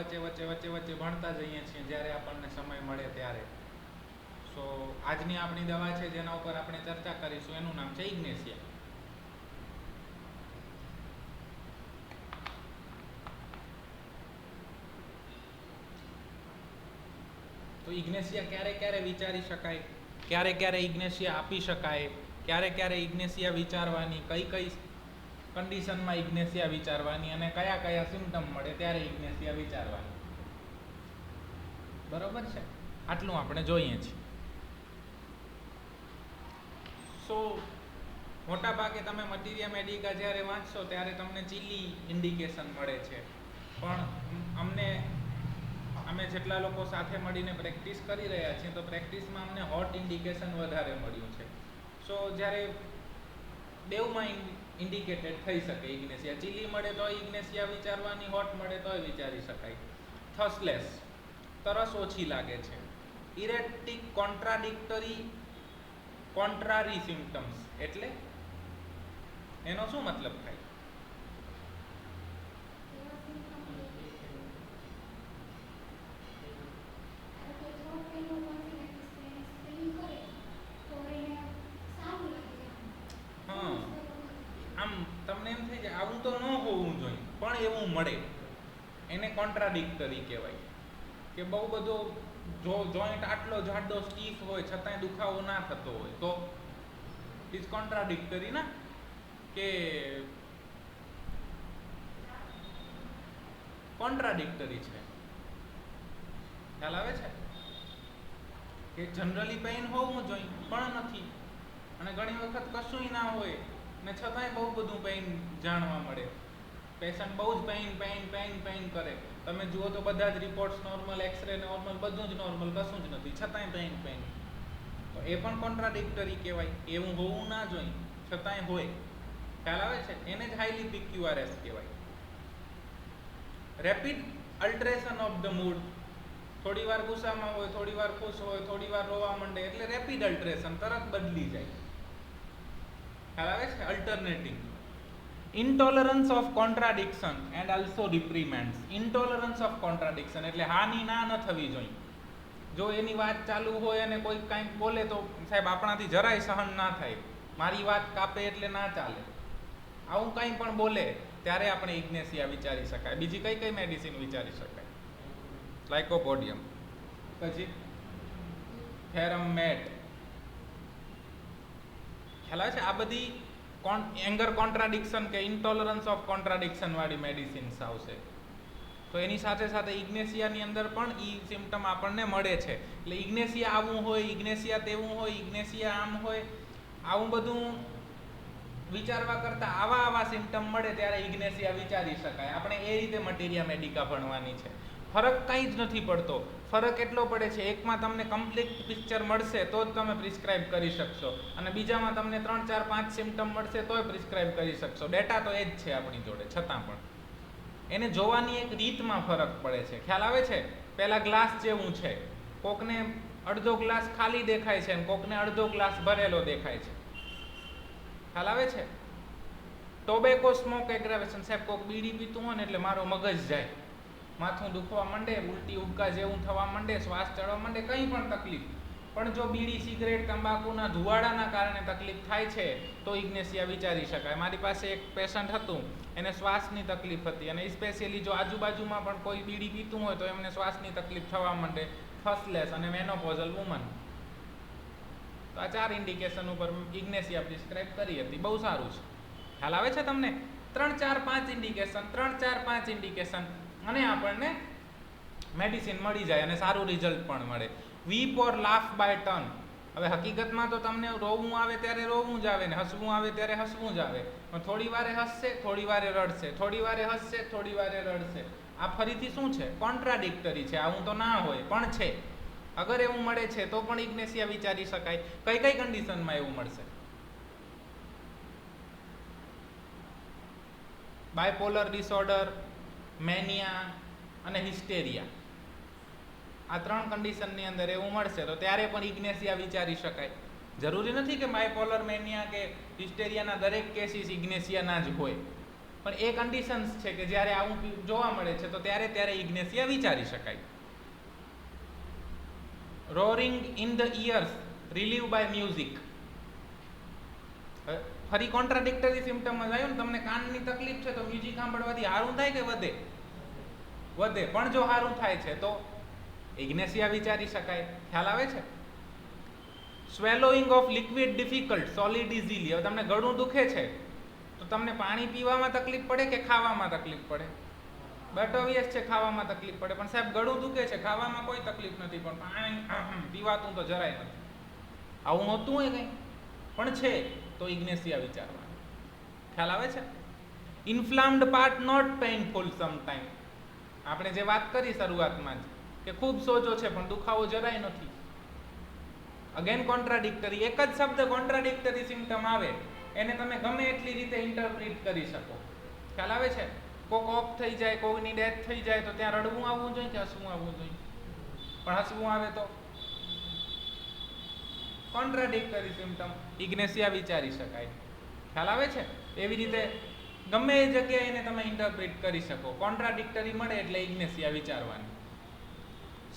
વચ્ચે વચ્ચે વચ્ચે વચ્ચે ભણતા જઈએ છીએ જ્યારે આપણને સમય મળે ત્યારે. સો આજની આપણી દવા છે જેના ઉપર આપણે ચર્ચા કરીશું એનું નામ છે ઇગ્નેશિયા. તો ઇગ્નેશિયા ક્યારે ક્યારે વિચારી શકાય, ક્યારે ક્યારે ઇગ્નેશિયા આપી શકાય, ક્યારે ક્યારે ઇગ્નેશિયા વિચારવાની, કઈ કઈ કન્ડિશનમાં ઇગ્નેશિયા વિચારવાની અને કયા કયા સિમ્ટમ મળે ત્યારે ઇગ્નેશિયા વિચારવાની. બરોબર છે, આટલું આપણે જોઈએ છીએ. સો મોટા ભાગે તમે મટીરિયા મેડિકા જ્યારે વાંચશો ત્યારે તમને ચીલી ઇન્ડિકેશન મળે છે, પણ અમે જેટલા લોકો સાથે મળીને પ્રેક્ટિસ કરી રહ્યા છીએ તો પ્રેક્ટિસમાં અમને હોટ ઇન્ડિકેશન વધારે મળ્યું છે. સો જ્યારે બેવમાં ઇન્ડિકેટેડ થઈ શકે ઇગ્નેશિયા, ચીલી મળે તો ઇગ્નેશિયા વિચારવાની, હોટ મળે તોય વિચારી શકાય. થર્સ્ટલેસ, તરસ ઓછી લાગે છે. ઇરેટિક, કોન્ટ્રાડિક્ટરી, કોન્ટ્રારી સિમ્પટમ્સ એટલે એનો શું મતલબ થાય? આમ તમને એમ થાય કે આવું તો ન હોવું જોઈએ પણ એવું મળે, એને કોન્ટ્રાડિક્ટરી કહેવાય. કે બહુ બધો જોઈન્ટ આટલો જાડો સ્ટીફ હોય છતાંય દુખાવો ના થતો હોય તો ઇટ્સ કોન્ટ્રાડિક્ટરી ના, કે કોન્ટ્રાડિક્ટરી છે. ખ્યાલ આવે છે કે જનરલી પેઇન હોવું જોઈએ પણ નથી, અને ઘણી વખત કશુંય ના હોય ને છતાંય બહુ બધું પેઇન જાણવા મળે. પેશન્ટ બહુ જ પેઇન કરે, તમે જુઓ તો બધા જ રિપોર્ટ્સ નોર્મલ, એક્સરે નોર્મલ, બધું જ નોર્મલ, કશું જ નથી, છતાંય પેઇન. તો એ પણ કોન્ટ્રાડિક્ટરી કહેવાય. એવું હોવું ના જોઈએ છતાંય હોય. ખ્યાલ આવે છે? એને જ હાઈલી PQRS કહેવાય. રેપિડ અલ્ટરેશન ઓફ ધ મૂડ, થોડી વાર ગુસ્સામાં હોય, થોડી વાર ખુશ હોય, થોડી વાર રોવા માંડે એટલે રેપિડ અલ્ટરેશન, તરત બદલી જાય. ખ્યાલ આવે છે? Alternating. Intolerance of contradiction and also reprimands. Intolerance of contradiction એટલે હાની ના ન થવી જોઈએ. જો એની વાત ચાલુ હોય અને કોઈ કંઈક બોલે તો સાહેબ આપણાથી જરાય સહન ના થાય, મારી વાત કાપે એટલે ના ચાલે, આવું કંઈ પણ બોલે ત્યારે આપણે ઇગ્નેશિયા વિચારી શકાય. બીજી કઈ કઈ મેડિસિન વિચારી શકાય? લાઇકોપોડિયમ, પછી થેરમેટ. ખ્યાલ આવે છે? આ બધી એંગર કોન્ટ્રાડિક્શન કે ઇન્ટોલરન્સ ઓફ કોન્ટ્રાડિક્શન વાળી મેડિસિન્સ આવશે. તો એની સાથે સાથે ઇગ્નેશિયાની અંદર પણ ઈ સિમ્ટમ આપણને મળે છે. એટલે ઇગ્નેશિયા આવું હોય, ઇગ્નેશિયા તેવું હોય, ઇગ્નેશિયા આમ હોય, આવું બધું વિચારવા કરતાં આવા સિમ્ટમ મળે ત્યારે ઇગ્નેશિયા વિચારી શકાય. આપણે એ રીતે મટીરિયા મેડિકા ભણવાની છે. ફરક કંઈ જ નથી પડતો. ફરક એટલો પડે છે, એકમાં તમને કમ્પ્લીટ પિક્ચર મળશે તો જ તમે પ્રિસ્ક્રાઇબ કરી શકશો, અને બીજામાં તમને 3, 4, 5 સિમ્ટમ મળશે તોય પ્રિસ્ક્રાઇબ કરી શકશો. ડેટા તો એ જ છે આપણી જોડે, છતાં પણ એને જોવાની એક રીતમાં ફરક પડે છે. ખ્યાલ આવે છે? પહેલા ગ્લાસ જેવું છે, કોકને અડધો ગ્લાસ ખાલી દેખાય છે અને કોકને અડધો ગ્લાસ ભરેલો દેખાય છે. ખ્યાલ આવે છે? Tobacco smoke aggravation. સાહેબ કોક બીડી પીતું હોય ને એટલે મારો મગજ જાય, માથું દુખવા માંડે, ઉલટી ઉબકા જેવું થવા માંડે, શ્વાસ ચડવા માંડે, કંઈ પણ તકલીફ. પણ જો બીડી, સિગરેટ, તંબાકુના ધુવાડાના કારણે તકલીફ થાય છે તો ઇગ્નેશિયા વિચારી શકાય. મારી પાસે એક પેશન્ટ હતું, એને શ્વાસની તકલીફ હતી, અને સ્પેશિયલી જો આજુબાજુમાં પણ કોઈ બીડી પીતું હોય તો એમને શ્વાસની તકલીફ થવા માંડે. થર્સ્ટલેસ અને મેનોપોઝલ વુમન. તો આ 4 ઇન્ડિકેશન ઉપર ઇગ્નેશિયા પ્રિસ્ક્રાઇબ કરી હતી. બહુ સારું છે. ખ્યાલ આવે છે તમને? 3, 4, 5 ઇન્ડિકેશન, 3, 4, 5 ઇન્ડિકેશન, અને આપણને મેડિસિન મળી જાય અને સારું રિઝલ્ટ પણ મળે. Weep or laugh by turn. હવે હકીકતમાં તો તમને રોવું આવે ત્યારે રોવું જ આવે ને હસવું આવે ત્યારે હસવું જ આવે, પણ થોડી વારે હસશે, થોડી વારે રડશે, થોડી વારે હસશે, થોડી વારે રડશે. આ ફરીથી શું છે? કોન્ટ્રાડિક્ટરી છે. આવું તો ના હોય પણ છે. અગર એવું મળે છે તો પણ ઇગ્નેશિયા વિચારી શકાય. કઈ કઈ કન્ડિશનમાં એવું મળશે? બાયપોલર ડિસઓર્ડર, મેનિયા અને હિસ્ટેરિયા. આ 3 કન્ડિશનની અંદર એવું મળશે તો ત્યારે પણ ઇગ્નેશિયા વિચારી શકાય. જરૂરી નથી કે બાયપોલર, મેનિયા કે હિસ્ટેરિયાના દરેક કેસીસ ઇગ્નેશિયાના જ હોય. પણ એ કન્ડિશન્સ છે કે જ્યારે આવું જોવા મળે છે તો ત્યારે ઇગ્નેશિયા વિચારી શકાય. Roaring in the ears relieved by music. ફરી કોન્ટ્રાડિક્ટરી સિમ્ટમ જ આવ્યું ને, તમને કાનની તકલીફ છે તો મ્યુઝિક સાંભળવાથી સારું થાય કે વધે? વધે. પણ જો સારું થાય છે તો ઇગ્નેશિયા વિચારી શકાય. ખ્યાલ આવે છે? Swallowing of liquid difficult, solid easily. હવે તમને ગળું દુખે છે તો તમને પાણી પીવામાં તકલીફ પડે કે ખાવામાં તકલીફ પડે? બટ ઓબ્વિયસ છે ખાવામાં તકલીફ પડે. પણ સાહેબ ગળું દુખે છે, ખાવામાં કોઈ તકલીફ નથી, પણ પાણી પીવાતું તો જરાય નથી. આવું હોતું હોય કંઈ પણ છે તો ઇગ્નેશિયા વિચારવાનું. ખ્યાલ આવે છે? ઇન્ફ્લામ્ડ પાર્ટ નોટ પેઇનફુલ સમટાઈમ. આપણે જે વાત કરી શરૂઆતમાં જ કે ખૂબ સોજો છે પણ દુખાવો જરાય નથી. Again contradictory. એક જ શબ્દ કોન્ટ્રાડિક્ટરી સિમ્ટમ આવે એને તમે ગમે એટલી રીતે ઇન્ટરપ્રિટ કરી શકો. ખ્યાલ આવે છે? કોક ઓફ થઈ જાય, કોઈની ડેથ થઈ જાય તો ત્યાં રડવું આવવું જોઈએ કે હસવું આવવું જોઈએ? પણ હસવું આવે તો કોન્ટ્રાડિક્ટરી સિમ્ટમ, ઇગ્નેશિયા વિચારી શકાય. ખ્યાલ આવે છે? એવી રીતે ગમે એ જગ્યાએ એને તમે ઇન્ટરપ્રિટ કરી શકો. કોન્ટ્રાડિક્ટરી મળે એટલે ઇગ્નેશિયા વિચારવાની.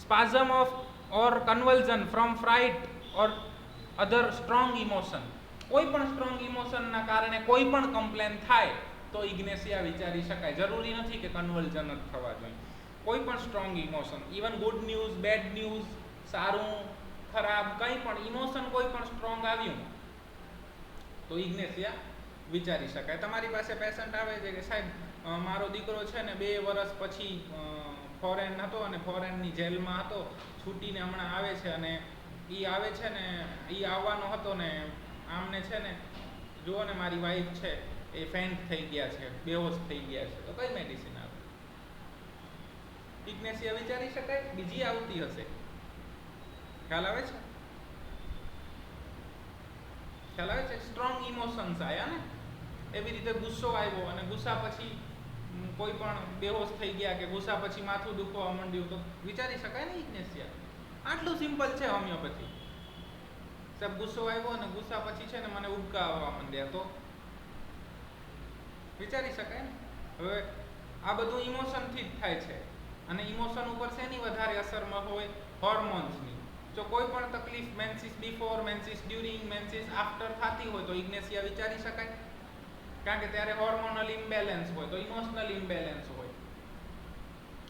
Spasm of or convulsion from fright or other strong emotion. કોઈ પણ સ્ટ્રોંગ ઇમોશનના કારણે કોઈ પણ કમ્પ્લેન થાય તો ઇગ્નેશિયા વિચારી શકાય. જરૂરી નથી કે કન્વલ્ઝન જ થવા જોઈએ. કોઈ પણ strong emotion, even good news, bad news, સારું ખરાબ કંઈ પણ ઇમોશન કોઈ પણ સ્ટ્રોંગ આવ્યું તો ઇગ્નેશિયા વિચારી શકાય. તમારી પાસે પેશન્ટ આવે છે કે સાહેબ મારો દીકરો છે ને 2 વર્ષ પછી ફોરેન હતો અને ફોરેનની જેલમાં હતો, છૂટીને હમણાં આવે છે અને એ આવે છે ને એ આવવાનો હતો ને આમને છે ને જુઓ ને મારી વાઈફ છે એ ફેન્ટ થઈ ગયા છે, બેહોશ થઈ ગયા છે, તો કઈ મેડિસિન આવે? ઇગ્નેશિયા વિચારી શકાય. બીજી આવતી હશે. ખ્યાલ આવે છે? ખ્યાલ આવે છે? સ્ટ્રોંગ ઇમોશન્સ આવ્યા ને, એવી રીતે ગુસ્સો આવ્યો અને ગુસ્સા પછી કોઈ પણ બેહોશ થઈ ગયા કે ગુસ્સા પછી માથું દુખવા માંડ્યું તો વિચારી શકાય ને ઇગ્નેશિયા. આટલું સિમ્પલ છે હોમિયોપેથી. સાહેબ ગુસ્સો આવ્યો અને ગુસ્સા પછી છે ને મને ઉબકા આવવા માંડ્યા તો વિચારી શકાય ને. હવે આ બધું ઇમોશનથી જ થાય છે અને ઇમોશન ઉપર શેની વધારે અસરમાં હોય? હોર્મોન્સની. જો કોઈ પણ તકલીફ menses before, menses during, menses after થતી હોય તો ઇગ્નેશિયા વિચારી શકાય. કારણ કે ત્યારે હોર્મોનલ ઇમ્બેલેન્સ હોય તો ઇમોશનલ ઇમ્બેલેન્સ હોય.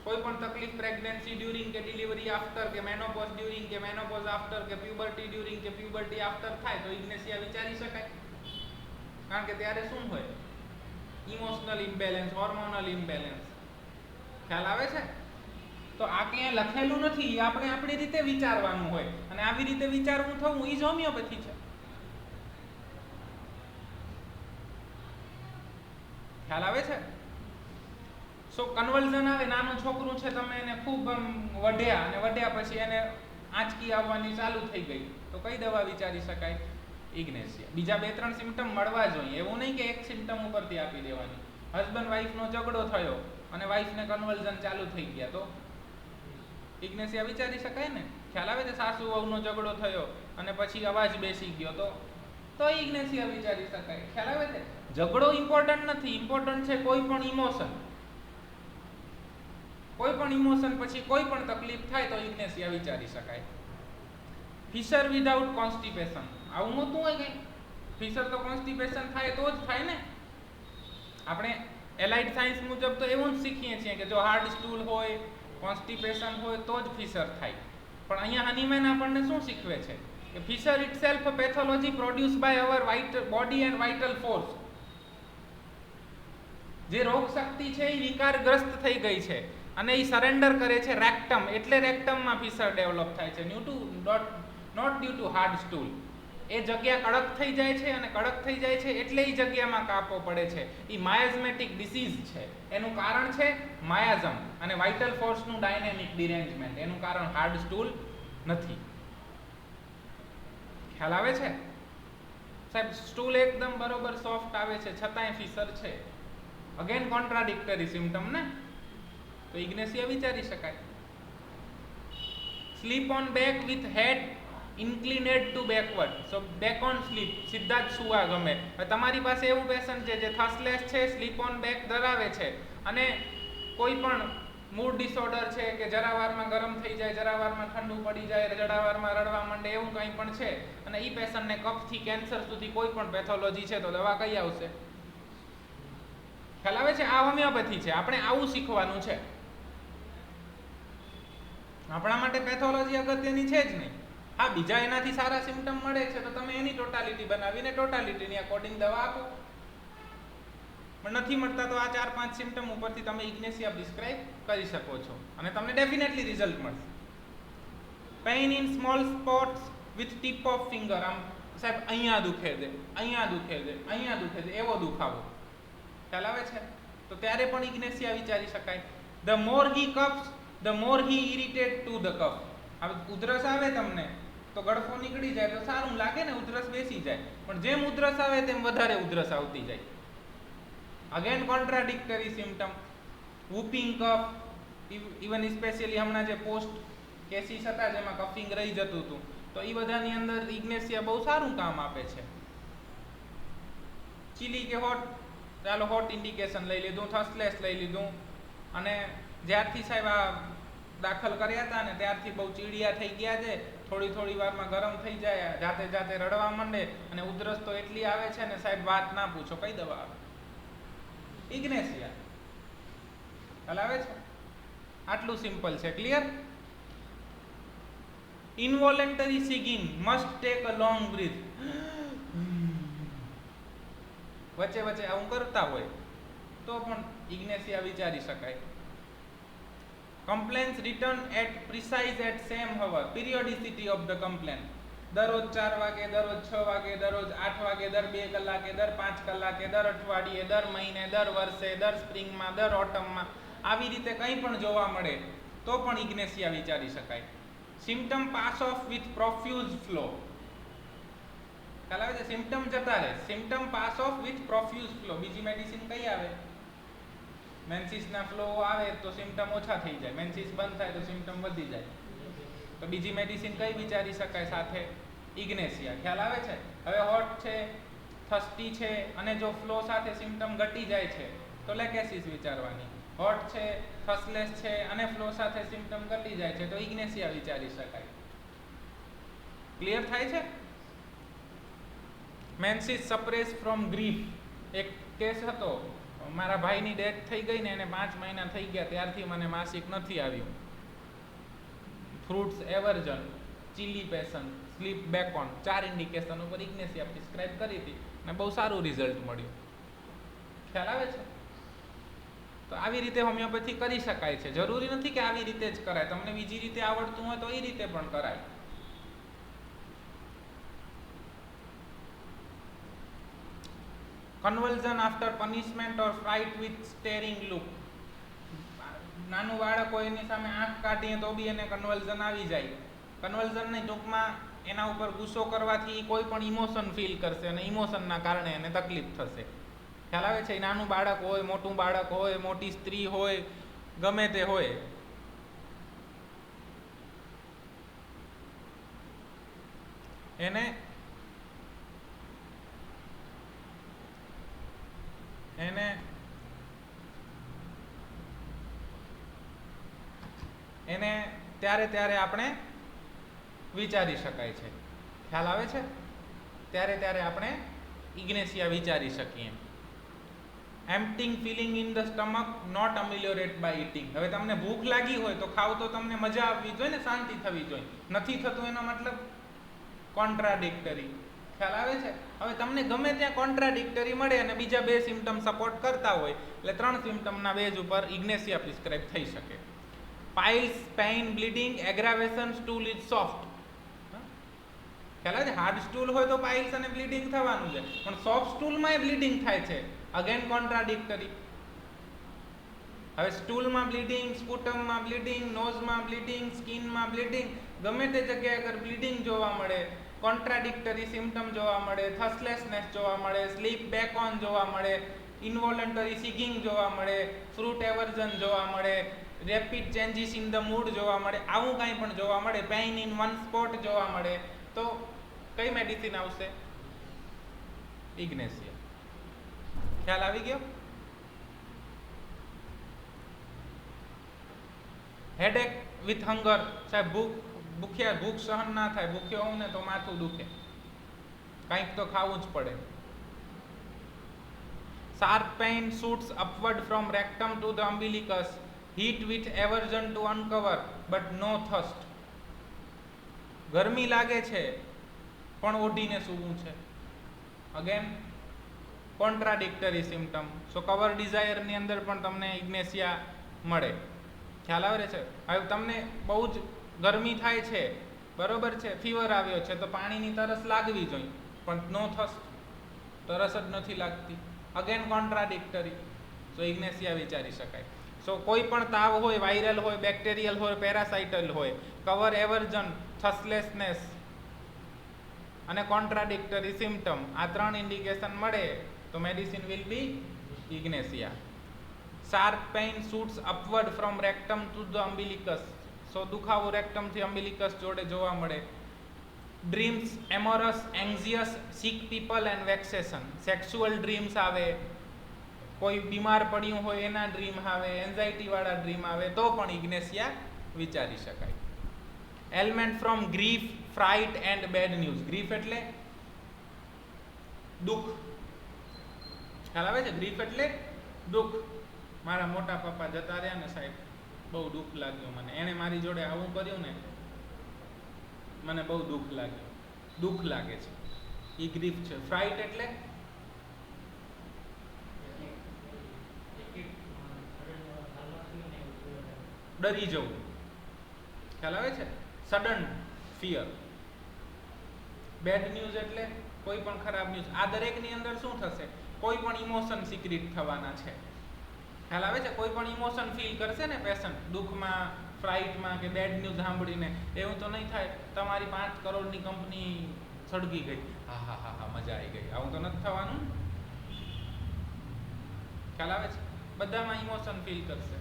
કોઈ પણ તકલીફ પ્રેગ્નન્સી ડ્યુરિંગ કે ડિલિવરી આફ્ટર કે મેનોપોઝ ડ્યુરિંગ કે મેનોપોઝ આફ્ટર કે પ્યુબર્ટી ડ્યુરિંગ કે પ્યુબર્ટી આફ્ટર થાય તો ઇગ્નેશિયા વિચારી શકાય. કારણ કે ત્યારે શું હોય? Emotional imbalance, hormonal imbalance. ખ્યાલ આવે છે? તો આ ક્યાંય લખેલું નથી, આપણે આપણી રીતે વિચારવાનું હોય અને આવી રીતે વિચારવું થવું એ જ હોમિયોપેથી છે. ખ્યાલ આવે છે? સો કન્વલ્ઝન આવે, નાનું છોકરું છે તમે એને ખૂબ વઢ્યા અને વઢ્યા પછી એને આંચકી આવવાની ચાલુ થઈ ગઈ તો કઈ દવા વિચારી શકાય? ઇગ્નેશિયા. બીજા 2-3 સિમ્ટમ મળવા જોઈએ. એવું નહીં કે એક સિમ્ટમ ઉપરથી આપી દેવાની. હસબન્ડ વાઈફનો ઝઘડો થયો અને વાઈફને કન્વલ્ઝન ચાલુ થઈ ગયા તો ઇગ્નેશિયા વિચારી શકાય ને. ખ્યાલ આવે છે? સાસુ વહુનો ઝઘડો થયો અને પછી અવાજ બેસી ગયો તો ઇગ્નેશિયા વિચારી શકાય. ખ્યાલ આવે છે? ઝઘડો ઇમ્પોર્ટન્ટ નથી, ઇમ્પોર્ટન્ટ છે કોઈ પણ ઇમોશન. કોઈ પણ ઇમોશન પછી કોઈ પણ તકલીફ થાય તો ઇગ્નેશિયા વિચારી શકાય. Fissure without constipation. આવું નહોતું હોય કંઈ? ફિશર તો કોન્સ્ટિપેશન થાય તો જ થાય ને. આપણે એલાઇડ સાયન્સ મુજબ તો એવું જ શીખીએ છીએ કે જો હાર્ડ સ્ટૂલ હોય, કોન્સ્ટિપેશન હોય તો જ ફિશર થાય. પણ અહીંયા હનીમેન આપણને શું શીખવે છે કે fissure itself pathology produce by our body and vital force. જે રોગ શક્તિ છે એ વિકારગ્રસ્ત થઈ ગઈ છે અને એ સરેન્ડર કરે છે રેક્ટમ, એટલે રેક્ટમમાં ફિશર ડેવલપ થાય છે. Not due to hard stool. એ જગ્યા કડક થઈ જાય છે અને કડક થઈ જાય છે એટલે એ જગ્યામાં કાપો પડે છે. એ માયાઝમેટિક ડિસીઝ છે. એનું કારણ છે માયાઝમ અને વાઇટલ ફોર્સનું ડાયનેમિક ડિરેન્જમેન્ટ. એનું કારણ હાર્ડ સ્ટૂલ નથી. ખ્યાલ આવે છે? સાહેબ સ્ટૂલ એકદમ બરોબર સોફ્ટ આવે છે છતાંય ફિશર છે. અગેન કોન્ટ્રાડિક્ટરી સિમ્ટમ ને, તો ઇગ્નેશિયા વિચારી શકાય. Sleep on back with head inclined to backward, so back on sleep, સીધા જ સુવા ગમે. હવે તમારી પાસે એવું પેશન્ટ છે જે થર્સલેસ છે, સ્લીપ ઓન બેક ધરાવે છે, અને કોઈ પણ મૂડ ડિસઓર્ડર છે કે જરાવારમાં ગરમ થઈ જાય, જરાવારમાં ઠંડુ પડી જાય, જરાવારમાં રડવા માંડે, એવું કંઈ પણ છે, અને એ પેશન્ટને કફથી કેન્સર સુધી કોઈ પણ પેથોલોજી છે, તો દવા કઈ આવશે? ખ્યાલ આવે છે? આ હોમિયોપેથી છે. આપણે આવું શીખવાનું છે. આપણા માટે પેથોલોજી અગત્યની છે જ નહીં. હા, બીજા એનાથી સારા સિમ્ટમ મળે છે તો તમે એની ટોટાલિટી બનાવીને ટોટાલિટીની અકોર્ડિંગ દવા આપો. પણ નથી મળતા તો આ 4-5 સિમ્ટમ ઉપરથી તમે ઇગ્નેશિયા પ્રિસ્ક્રાઇબ કરી શકો છો અને તમને ડેફિનેટલી રિઝલ્ટ મળશે. Pain in small spots with tip of finger, આમ સાહેબ અહીંયા દુખે છે, અહીંયા દુખે છે, અહીંયા દુખે છે, એવો દુખાવો ખ્યાલ આવે છે, તો ત્યારે પણ ઇગ્નેશિયા વિચારી શકાય. The more he coughs the more he irritate to the cough. હવે ઉધરસ આવે તમને તો ગળફો નીકળી જાય તો સારું લાગે ને, ઉધરસ બેસી જાય, પણ જેમ ઉધરસ આવે તેમ વધારે ઉધરસ આવતી જાય. Again contradictory symptom. Whooping cough, even specially હમણાં જે પોસ્ટ કેસીસ હતા જેમાં કફિંગ રહી જતું હતું, તો એ બધાની અંદર ઇગ્નેશિયા બહુ સારું કામ આપે છે. ચીલી કે હોટ, ચાલો હોટ ઇન્ડિકેશન લઈ લીધું, થર્સલેસ લઈ લીધું, અને જ્યારથી સાહેબ આ દાખલ કર્યા હતા ને ત્યારથી બહુ ચીડિયા થઈ ગયા છે, થોડી વારમાં ગરમ થઈ જાય, જાતે જાતે રડવા માંડે, અને ઉધરસ તો એટલી આવે છે ને સાહેબ વાત ના પૂછો. કઈ દવા આવે? ઇગ્નેશિયા. ખ્યાલ આવે છે? આટલું સિમ્પલ છે. Clear? Involuntary sighing, must take a long breath. વચ્ચે વચ્ચે આવું કરતા હોય તો પણ ઇગ્નેશિયા વિચારી શકાય. Complaints return at precise at same hour, periodicity of the complaint. દરરોજ 4 વાગે, દરરોજ 6 વાગે, દરરોજ 8 વાગે, દર 2 કલાકે, દર 5 કલાકે, દર અઠવાડિયે, દર મહિને, દર વર્ષે, દર સ્પ્રિંગમાં, દર ઓટમમાં, આવી રીતે કંઈ પણ જોવા મળે તો પણ ઇગ્નેશિયા વિચારી શકાય. Symptom pass off with profuse flow. ખ્યાલ આવે છે? સિમ્ટમ જતા રહે, symptom pass off with profuse flow. બીજી મેડિસિન કઈ આવે? મેન્સિસના ફ્લો આવે તો સિમ્ટમ ઓછા થઈ જાય, મેન્સિસ બંધ થાય તો સિમ્ટમ વધી જાય, તો બીજી મેડિસિન કઈ વિચારી શકાય સાથે? ઇગ્નેશિયા. ખ્યાલ આવે છે? હવે હોટ છે, થર્સ્ટી છે, અને જો ફ્લો સાથે સિમ્ટમ ઘટી જાય છે તો લેકેસિસ વિચારવાની. હોટ છે, થર્સલેસ છે, અને ફ્લો સાથે સિમ્ટમ ઘટી જાય છે તો ઇગ્નેશિયા વિચારી શકાય. ક્લિયર થાય છે? Menses suppress from grief. એક કેસ હતો, મારા ભાઈની ડેથ થઈ ગઈ ને એને 5 મહિના થઈ ગયા, ત્યારથી મને માસિક નથી આવ્યું. Fruits aversion, chilli passion, sleep back on, 4 indication ઉપર ઇગ્નેશિયા પ્રિસ્ક્રાઇબ કરી હતી અને બહુ સારું રિઝલ્ટ મળ્યું. ખ્યાલ આવે છે? તો આવી રીતે હોમિયોપેથી કરી શકાય છે. જરૂરી નથી કે આવી રીતે જ કરાય, તમને બીજી રીતે આવડતું હોય તો એ રીતે પણ કરાય. Convulsion after punishment or fright with staring look. નાનું બાળક હોય એની સામે આંખ કાઢીએ તો બી એને કન્વલ્ઝન આવી જાય. કન્વલ્ઝનની ટૂંકમાં એના ઉપર ગુસ્સો કરવાથી કોઈ પણ ઇમોશન ફીલ કરશે અને ઇમોશનના કારણે એને તકલીફ થશે. ખ્યાલ આવે છે? નાનું બાળક હોય, મોટું બાળક હોય, મોટી સ્ત્રી હોય, ગમે તે હોય, એને ત્યારે આપણે વિચારી શકાય છે. ખ્યાલ આવે છે? ત્યારે આપણે ઇગ્નેશિયા વિચારી શકીએ. Emptying feeling in the stomach not ameliorate by eating. હવે તમને ભૂખ લાગી હોય તો ખાવ તો તમને મજા આવવી જોઈએ ને, શાંતિ થવી જોઈએ. નથી થતું એનો મતલબ કોન્ટ્રાડિક્ટરી. ખ્યાલ આવે છે? હવે તમને ગમે ત્યાં કોન્ટ્રાડિક્ટરી મળે અને બીજા 2 સિમ્ટમ સપોર્ટ કરતા હોય એટલે 3 સિમ્ટમના બેઝ ઉપર ઇગ્નેશિયા પ્રિસ્ક્રાઇબ થઈ શકે. Piles, pain, bleeding, aggravation, stool is soft. ખ્યાલ આવે છે? હાર્ડ સ્ટૂલ હોય તો પાઇલ્સ અને બ્લીડિંગ થવાનું છે, પણ સોફ્ટ સ્ટૂલમાં બ્લીડિંગ થાય છે. Again contradictory. હવે સ્ટૂલમાં બ્લીડિંગ, સ્પુટમમાં બ્લીડિંગ, નોઝમાં બ્લીડિંગ, સ્કિનમાં બ્લીડિંગ, ગમે તે જગ્યાએ અગર બ્લીડિંગ જોવા મળે, કોન્ટ્રાડિક્ટરી સિમ્ટમ જોવા મળે, થર્સલેસનેસ જોવા મળે, સ્લીપ બેક ઓન જોવા મળે, ઇન્વોલન્ટરી સિગિંગ જોવા મળે, ફ્રૂટ એવર્ઝન જોવા મળે, rapid changes in the mood જોવા મળે, આવું કાંઈ પણ જોવા મળે, પેઇન ઇન વન સ્પોટ જોવા મળે, તો કઈ મેડિસિન આવશે? ઇગ્નેશિયા. ખ્યાલ આવી ગયો? હેડેક વિથ હંગર, સાહેબ ભૂખ સહન ના થાય, ભૂખ્યો હોઉં ને તો માથું દુખે, કંઈક તો ખાવું જ પડે. Sharp pain shoots upward from rectum to the umbilicus, heat with aversion to uncover but no thirst. ગરમી લાગે છે પણ ઓઢીને સૂવું છે. Again contradictory symptom. So cover desire ની અંદર પણ તમને ઇગ્નેશિયા મળે. ખ્યાલ આવે છે? હવે તમને બહુ જ ગરમી થાય છે, બરોબર છે, ફીવર આવ્યો છે, તો પાણીની તરસ લાગવી જોઈએ, પણ નો થર્સ્ટ, તરસ જ નથી લાગતી. Again contradictory. સો ઇગ્નેશિયા વિચારી શકાય. સો કોઈ પણ તાવ હોય, વાયરલ હોય, બેક્ટેરિયલ હોય, પેરાસાઇટલ હોય, કવર એવર્જન, થર્સ્ટલેસનેસ અને કોન્ટ્રાડિક્ટરી સિમ્ટમ, આ ત્રણ ઇન્ડિકેશન મળે તો medicine will be Ignatia. Sharp pain shoots upward from rectum to the umbilicus. So દુખાવો રેક્ટમ થી અમ્બિલિકસ જોડે જોવા મળે. Dreams amorous, anxious, sick people and vexation. Sexual dreams આવે, કોઈ બીમાર પડ્યું હોય એના ડ્રીમ આવે, એન્ઝાઇટી વાળા ડ્રીમ આવે, તો પણ ઇગ્નેશિયા વિચારી શકાય. Ailment from grief, fright and bad news. Grief એટલે દુઃખ. ખ્યાલ આવે છે? ગ્રીફ એટલે દુઃખ. મારા મોટા પપ્પા જતા રહ્યા ને સાહેબ, બહુ દુઃખ લાગ્યું મને, એને મારી જોડે આવું કર્યું ને, મને બહુ દુઃખ લાગ્યું. દુઃખ લાગે છે, એ ગ્રીફ છે. ફ્રાઇટ એટલે ડરી જવું. ખ્યાલ આવે છે? Sudden fear. બેડ ન્યૂઝ એટલે કોઈ પણ ખરાબ ન્યૂઝ. આ દરેકની અંદર શું થશે? કોઈ પણ ઇમોશન સિક્રેટ થવાના છે. ખ્યાલ આવે છે? કોઈ પણ ઇમોશન ફીલ કરશે ને પેશન્ટ, દુઃખમાં, ફ્રાઇટમાં કે બેડ ન્યૂઝ સાંભળીને. એવું તો નહીં થાય તમારી 5 કરોડની કંપની સળગી ગઈ, હા હા હા હા મજા આવી ગઈ, આવું તો નથી થવાનું. ખ્યાલ આવે છે? બધામાં ઇમોશન ફીલ કરશે.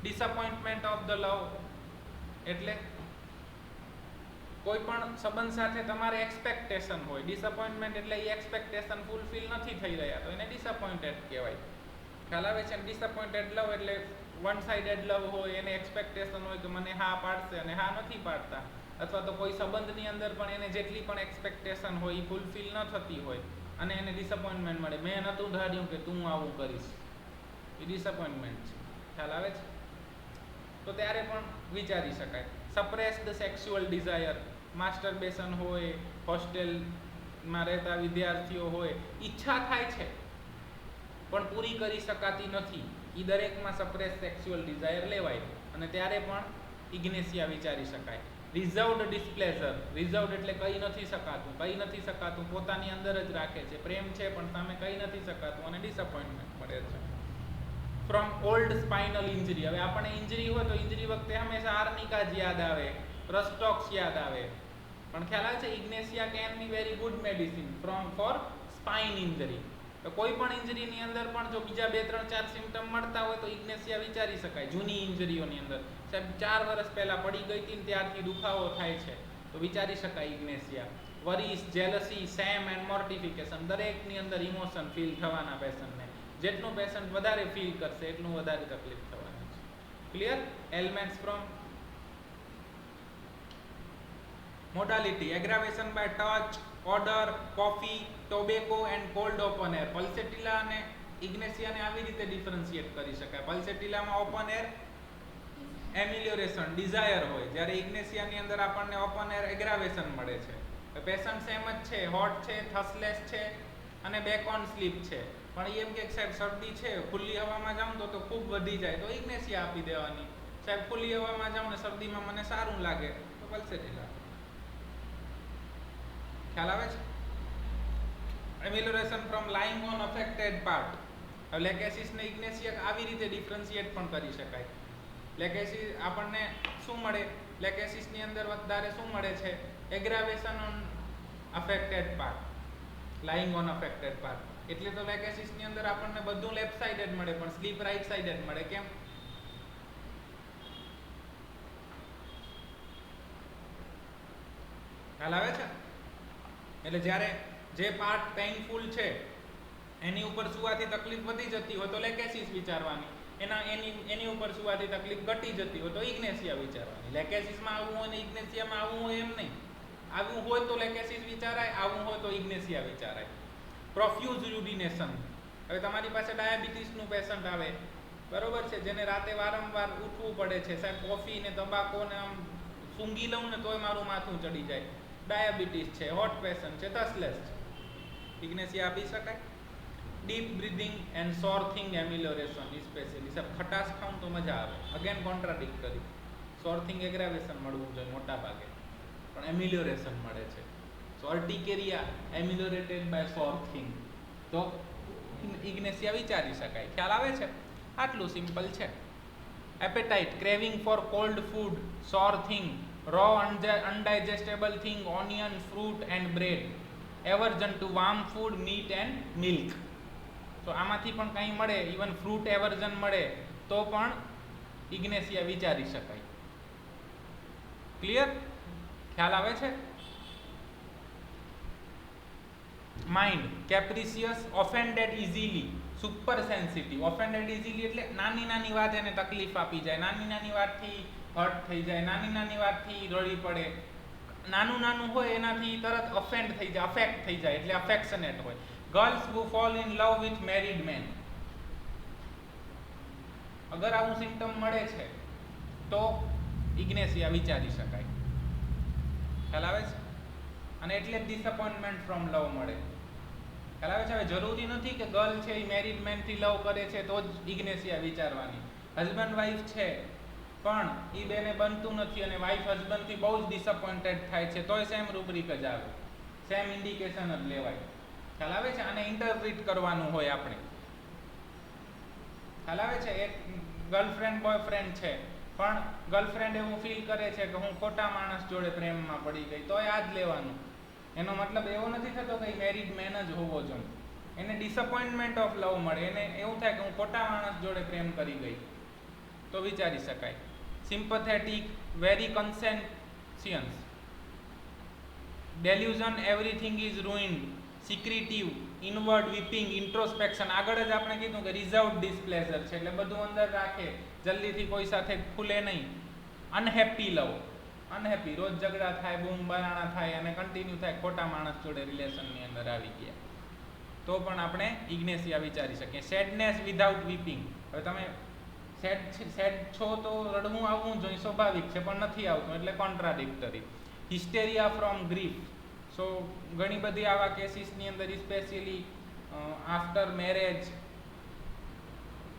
ડિસઅપોઇન્ટમેન્ટ ઓફ ધ લવ એટલે કોઈ પણ સંબંધ સાથે તમારે એક્સપેક્ટેશન હોય, ડિસઅપોઇન્ટમેન્ટ એટલે એ એક્સપેક્ટેશન ફૂલફિલ નથી થઈ રહ્યા તો એને ડિસઅપોઇન્ટેડ કહેવાય. ખ્યાલ આવે છે? ડિસઅપોઇન્ટેડ લવ એટલે વન સાઇડેડ લવ હોય, એને એક્સપેક્ટેશન હોય કે મને હા પાડશે અને હા નથી પાડતા, અથવા તો કોઈ સંબંધની અંદર પણ એને જેટલી પણ એક્સપેક્ટેશન હોય એ ફૂલફિલ ન થતી હોય અને એને ડિસઅપોઇન્ટમેન્ટ મળે. મેં નહોતું ધાર્યું કે તું આવું કરીશ, એ ડિસઅપોઇન્ટમેન્ટ છે. ખ્યાલ આવે છે? તો ત્યારે પણ વિચારી શકાય. સપ્રેસ્ડ સેક્સ્યુઅલ ડિઝાયર, માસ્ટરબેશન હોય, હોસ્ટેલમાં રહેતા વિદ્યાર્થીઓ હોય, ઈચ્છા થાય છે પણ પૂરી કરી શકાતી નથી, એ દરેકમાં સપ્રેસ સેક્સ્યુઅલ ડિઝાયર લેવાય અને ત્યારે પણ ઇગ્નેશિયા વિચારી શકાય. રિઝર્વડ ડિસ્પ્લેઝર. રિઝર્વડ એટલે કહી નથી શકાતું, પોતાની અંદર જ રાખે છે, પ્રેમ છે પણ સામે કહી નથી શકાતું અને ડિસઅપોઇન્ટમેન્ટ મળે છે. From old spinal injury. હવે આપણે ઇન્જરી હોય તો ઇન્જરી વખતે હંમેશા આર્નિકા જ યાદ આવે, રસ્ટોક્સ યાદ આવે, પણ ખ્યાલ આવે છે? Ignatia can be very good medicine for spine injury. તો કોઈ પણ ઇન્જરીની અંદર પણ જો બીજા 2, 3, 4 સિમ્ટમ મળતા હોય તો ઇગ્નેશિયા વિચારી શકાય. જૂની ઇન્જરીઓની અંદર સાહેબ 4 વર્ષ પહેલા પડી ગઈ હતી ને ત્યારથી દુખાવો થાય છે તો વિચારી શકાય ઇગ્નેશિયા. વરીસ, જેલસી, સેમ એન્ડ મોર્ટિફિકેશન, દરેકની અંદર ઇમોશન ફીલ થવાના પેશન્ટને. જેટલું પેશન્ટ વધારે ફીલ કરશે એટલું વધારે તકલીફ થવાની છે. Clear? Elements from modality. Aggravation by touch, odour, coffee, tobacco and cold open air. Pulsatilla અને ઇગ્નેશિયાને આવી રીતે ડિફરન્શિએટ કરી શકાય. પલ્સેટિલામાં ઓપન એર એમિલિયોરેશન, ડિઝાયર હોય, જ્યારે ઇગ્નેશિયાની અંદર આપણને ઓપન એર એગ્રાવેશન મળે છે. પેશન્ટ સેમ જ છે, હોટ છે, થર્સ્ટલેસ છે અને બેક ઓન સ્લીપ છે, પણ એમ કે સાહેબ શરદી છે, ખુલ્લી હવામાં જાઉં તો ખૂબ વધી જાય તો ઇગ્નેશિયા આપી દેવાની. સાહેબ ખુલ્લી હવામાં જાઉં ને શરદીમાં મને સારું લાગે તો પલ્સેટિલા. ખ્યાલ આવે છે? Amelioration from lying on affected part. હવે લેકેસિસ ને ઇગ્નેશિયા આવી રીતે ડિફરન્શિએટ પણ કરી શકાય. લેકેસિસ આપણને શું મળે? લેકેસિસ ની અંદર વધારે શું મળે છે? Aggravation on affected part, lying on affected part. એટલે તો લેકેસિસ ની અંદર આપણને બધું લેફ્ટ સાઇડેડ મળે પણ સ્લીપ રાઈટ સાઇડેડ મળે. કેમ? ખ્યાલ આવે છે? એટલે જ્યારે જે પાર્ટ પેઇનફુલ છે એની ઉપર સુવાથી તકલીફ વધી જતી હોય તો લેકેસિસ વિચારવાની, એની ઉપર સુવાથી તકલીફ ઘટી જતી હોય તો ઇગ્નેશિયા વિચારવાની. લેકેસિસમાં આવવું હોય ને ઇગ્નેશિયામાં આવવું હોય એમ નહીં. આવવું હોય તો લેકેસિસ વિચારાય, આવવું હોય તો ઇગ્નેશિયા વિચારાય. પ્રોફ્યુઝ યુરિનેશન. હવે તમારી પાસે ડાયાબિટીસનું પેશન્ટ આવે, બરોબર છે, જેને રાતે વારંવાર ઉઠવું પડે છે, સાહેબ કોફી ને તંબાકુ ને આમ સૂંઘી લઉં ને તોય મારું માથું ચડી જાય, ડાયાબિટીસ છે, હોટ પેશન્ટ છે, થસલેસ છે, ઇગ્નેશિયા આપી શકાય. Deep breathing and soothing amelioration specially. સાહેબ ખટાશ ખાઉં તો મજા આવે, અગેન કોન્ટ્રાડિક્ટરી. સોર્થિંગ એગ્રાવેશન મળવું જોઈએ મોટા ભાગે, પણ એમ્યુલરેશન મળે છે. સો અર્ટિકેરિયા એમ્યુલરેટેડ બાય સોર્થિંગ, તો ઇગ્નેશિયા વિચારી શકાય. ખ્યાલ આવે છે? આટલું સિમ્પલ છે. Appetite, craving for cold food, sour thing, raw undigestible thing, onion, fruit and bread, aversion to warm food, meat and milk. તો આમાંથી પણ કંઈ મળે, ઇવન ફ્રૂટ એવર્જન મળે તો પણ ઇગ્નેશિયા વિચારી શકાય. ક્લિયર? ખ્યાલ આવે છે? Mind, capricious, offended easily, super sensitive. Offended easily એટલે નાની નાની વાત એને તકલીફ આપી જાય, નાની નાની વાતથી હર્ટ થઈ જાય, નાની નાની વાતથી રડી પડે, નાનું નાનું હોય એનાથી તરત અફેન્ડ થઈ જાય, અફેક્ટ થઈ જાય, એટલે અફેક્શનેટ હોય. Girls who fall in love with married man. અગર આવું સિમ્ટમ મળે છે તો ઇગ્નેશિયા વિચારી શકાય. ખ્યાલ આવે છે? અને એટલે જ ડિસઅપોઇન્ટમેન્ટ ફ્રોમ લવ મળે. ખ્યાલ આવે છે? હવે જરૂરી નથી કે ગર્લ છે એ મેરીડ મેનથી લવ કરે છે તો જ ઇગ્નેશિયા વિચારવાની. હસબન્ડ વાઈફ છે પણ એ બેને બનતું નથી અને વાઈફ હસબન્ડથી બહુ જ ડિસઅપોઇન્ટેડ થાય છે તોય સેમ રૂબ્રિક જ આવે, સેમ ઇન્ડિકેશન જ લેવાય. ખ્યાલ આવે છે? આને ઇન્ટરપ્રિટ કરવાનું હોય આપણે. ખ્યાલ આવે છે? એક ગર્લફ્રેન્ડ બોયફ્રેન્ડ છે પણ ગર્લફ્રેન્ડ એવું ફીલ કરે છે કે હું ખોટા માણસ જોડે પ્રેમમાં પડી ગઈ, તોય આ જ લેવાનું. એનો મતલબ એવો નથી થતો કે મેરીડ મેન જ હોવો જોઈએ. એને ડિસઅપોઇન્ટમેન્ટ ઓફ લવ મળે, એને એવું થાય કે હું ખોટા માણસ જોડે પ્રેમ કરી ગઈ, તો વિચારી શકાય. Sympathetic, very conscientious, delusion, everything is ruined, secretive, inward weeping, introspection. આગળ જ આપણે કીધું કે રિઝર્વડ ડિસ્પ્લેઝર છે એટલે બધું અંદર રાખે, જલ્દીથી કોઈ સાથે ખુલે નહીં. અનહેપી લવ, અનહેપી, રોજ ઝઘડા થાય, બૂમ બરાણા થાય અને કન્ટિન્યુ થાય, ખોટા માણસ જોડે રિલેશનની અંદર આવી ગયા, તો પણ આપણે ઇગ્નેશિયા વિચારી શકીએ. Sadness without weeping. હવે તમે સેડ છો તો રડવું આવવું જોઈએ, સ્વાભાવિક છે, પણ નથી આવતું એટલે contradictory. Hysteria from grief. So ઘણી બધી આવા કેસીસની અંદર સ્પેશિયલી આફ્ટર મેરેજ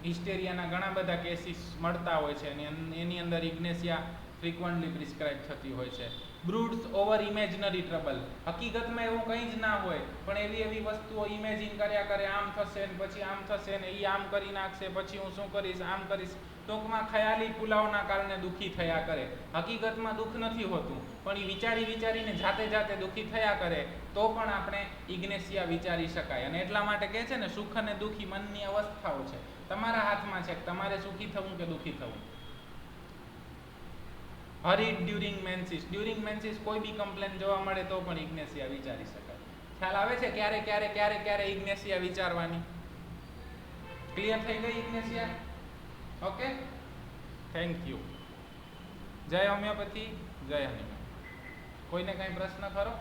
હિસ્ટેરિયાના ઘણા બધા કેસીસ મળતા હોય છે અને એની અંદર ઇગ્નેશિયા ફ્રીક્વન્ટલી પ્રિસ્ક્રાઇબ થતી હોય છે. બ્રૂડ્સ ઓવર ઇમેજનરી ટ્રબલ. હકીકતમાં એવું કંઈ જ ના હોય પણ એવી વસ્તુઓ ઇમેજિન કર્યા કરે, આમ થશે ને પછી આમ થશે ને એ આમ કરી નાખશે, પછી હું શું કરીશ, આમ કરીશ. ટૂંકમાં ખયાલી પુલાવના કારણે દુઃખી થયા કરે. હકીકતમાં દુઃખ નથી હોતું પણ એ વિચારીને જાતે દુઃખી થયા કરે તો પણ આપણે ઇગ્નેશિયા વિચારી શકાય. અને એટલા માટે કહે છે ને, સુખ અને દુઃખી મનની અવસ્થાઓ છે, તમારા હાથમાં છે કે તમારે સુખી થવું કે દુઃખી થવું. હરીડ ડ્યુરિંગ મેન્સિસ. ડ્યુરિંગ મેન્સિસ કોઈ બી કમ્પ્લેન જોવા મળે તો પણ ઇગ્નેશિયા વિચારી શકાય. ખ્યાલ આવે છે? ક્યારે ઇગ્નેશિયા વિચારવાની. ક્લિયર થઈ ગઈ ઇગ્નેશિયા? Okay, thank you. જય હોમિયોપેથી, જય હનુમાન. કોઈને કાંઈ પ્રશ્ન ખરો?